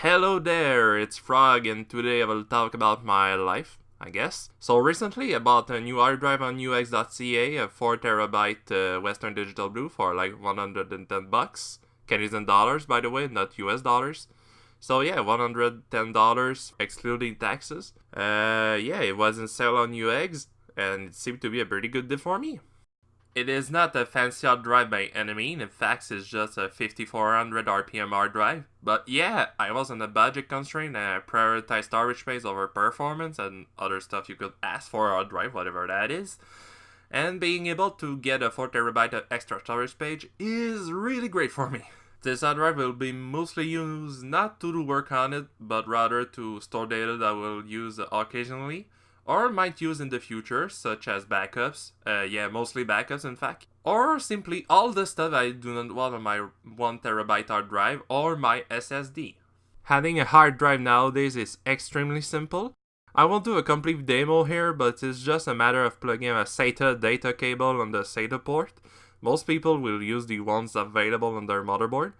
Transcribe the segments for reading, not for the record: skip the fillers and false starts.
Hello there, it's Frog, and today I will talk about my life, I guess. So recently I bought a new hard drive on ux.ca, a 4TB Western Digital Blue for like $110. Canadian dollars, by the way, not US dollars. So yeah, $110 excluding taxes. Yeah, it was in sale on UX, and it seemed to be a pretty good deal for me. It is not a fancy hard drive by any means. In fact, it's just a 5400 RPM hard drive. But yeah, I was on a budget constraint and I prioritized storage space over performance and other stuff you could ask for a hard drive, whatever that is. And being able to get a 4TB of extra storage space is really great for me. This hard drive will be mostly used not to do work on it, but rather to store data that I will use occasionally, or might use in the future, such as backups, mostly backups in fact, or simply all the stuff I do not want on my 1TB hard drive or my SSD. Having a hard drive nowadays is extremely simple. I won't do a complete demo here, but it's just a matter of plugging a SATA data cable on the SATA port. Most people will use the ones available on their motherboard,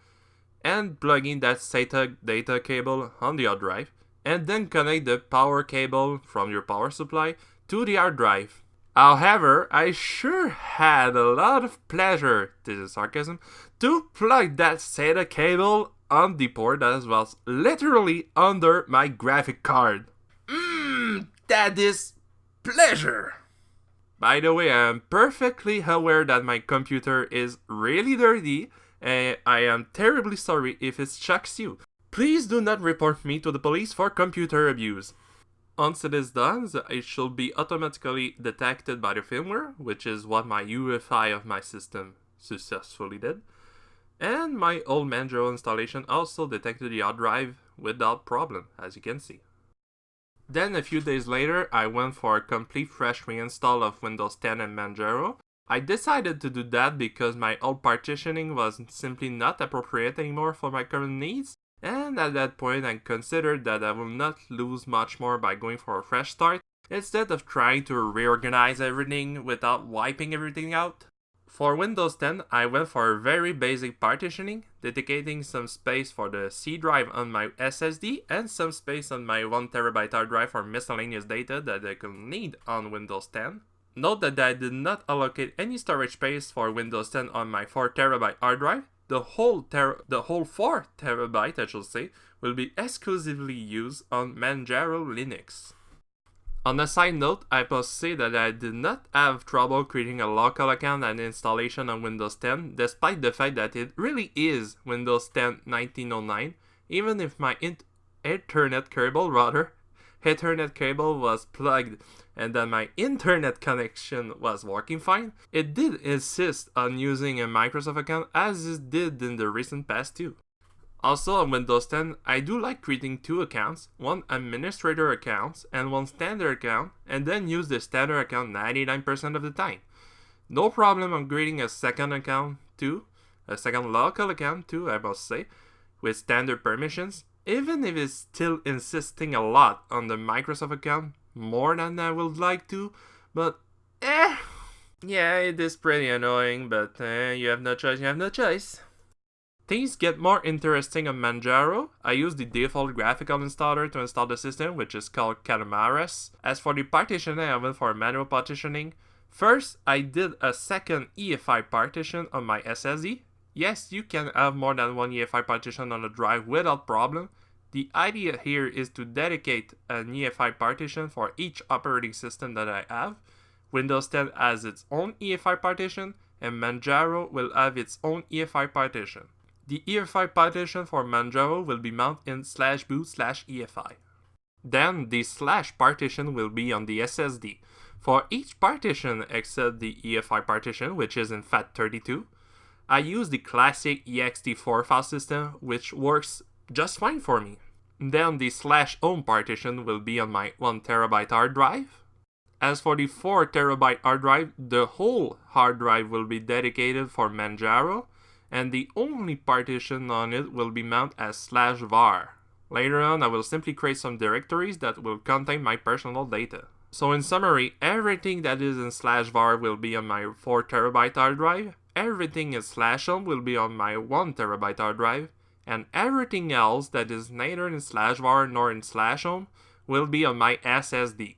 and plugging that SATA data cable on the hard drive, and then connect the power cable from your power supply to the hard drive. However, I sure had a lot of pleasure, this is sarcasm, to plug that SATA cable on the port that was literally under my graphic card. That is pleasure! By the way, I am perfectly aware that my computer is really dirty, and I am terribly sorry if it shocks you. Please do not report me to the police for computer abuse. Once it is done, it should be automatically detected by the firmware, which is what my UEFI of my system successfully did. And my old Manjaro installation also detected the hard drive without problem, as you can see. Then a few days later, I went for a complete fresh reinstall of Windows 10 and Manjaro. I decided to do that because my old partitioning was simply not appropriate anymore for my current needs. And at that point I considered that I will not lose much more by going for a fresh start, instead of trying to reorganize everything without wiping everything out. For Windows 10, I went for a very basic partitioning, dedicating some space for the C drive on my SSD and some space on my 1TB hard drive for miscellaneous data that I could need on Windows 10. Note that I did not allocate any storage space for Windows 10 on my 4TB hard drive. The whole 4TB, I should say, will be exclusively used on Manjaro Linux. On a side note, I must say that I did not have trouble creating a local account and installation on Windows 10, despite the fact that it really is Windows 10 1909, even if my Ethernet cable was plugged and that my internet connection was working fine. It did insist on using a Microsoft account, as it did in the recent past too. Also on Windows 10, I do like creating two accounts, one administrator account and one standard account, and then use the standard account 99% of the time. No problem on creating a second account too, a second local account too, I must say, with standard permissions, even if it's still insisting a lot on the Microsoft account, more than I would like to, but yeah, it is pretty annoying, but you have no choice. Things get more interesting on Manjaro. I use the default graphical installer to install the system, which is called Calamares. As for the partitioning, I went for manual partitioning. First, I did a second EFI partition on my SSD. Yes, you can have more than one EFI partition on a drive without problem. The idea here is to dedicate an EFI partition for each operating system that I have. Windows 10 has its own EFI partition, and Manjaro will have its own EFI partition. The EFI partition for Manjaro will be mounted in /boot/EFI. Then the / partition will be on the SSD. For each partition except the EFI partition, which is in FAT32, I use the classic ext4 file system, which works just fine for me. Then the /home partition will be on my 1TB hard drive. As for the 4TB hard drive, the whole hard drive will be dedicated for Manjaro, and the only partition on it will be mounted as /var. Later on, I will simply create some directories that will contain my personal data. So in summary, everything that is in /var will be on my 4TB hard drive, everything in /home will be on my 1TB hard drive, and everything else that is neither in /var nor in /home will be on my SSD.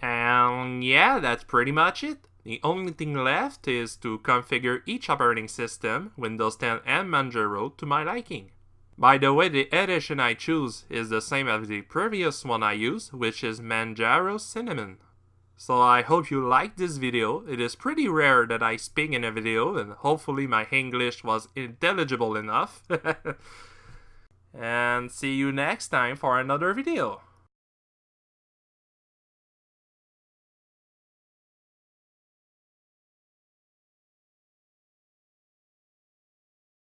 And yeah, that's pretty much it. The only thing left is to configure each operating system, Windows 10 and Manjaro, to my liking. By the way, the edition I choose is the same as the previous one I used, which is Manjaro Cinnamon. So I hope you liked this video. It is pretty rare that I speak in a video, and hopefully my English was intelligible enough. And see you next time for another video.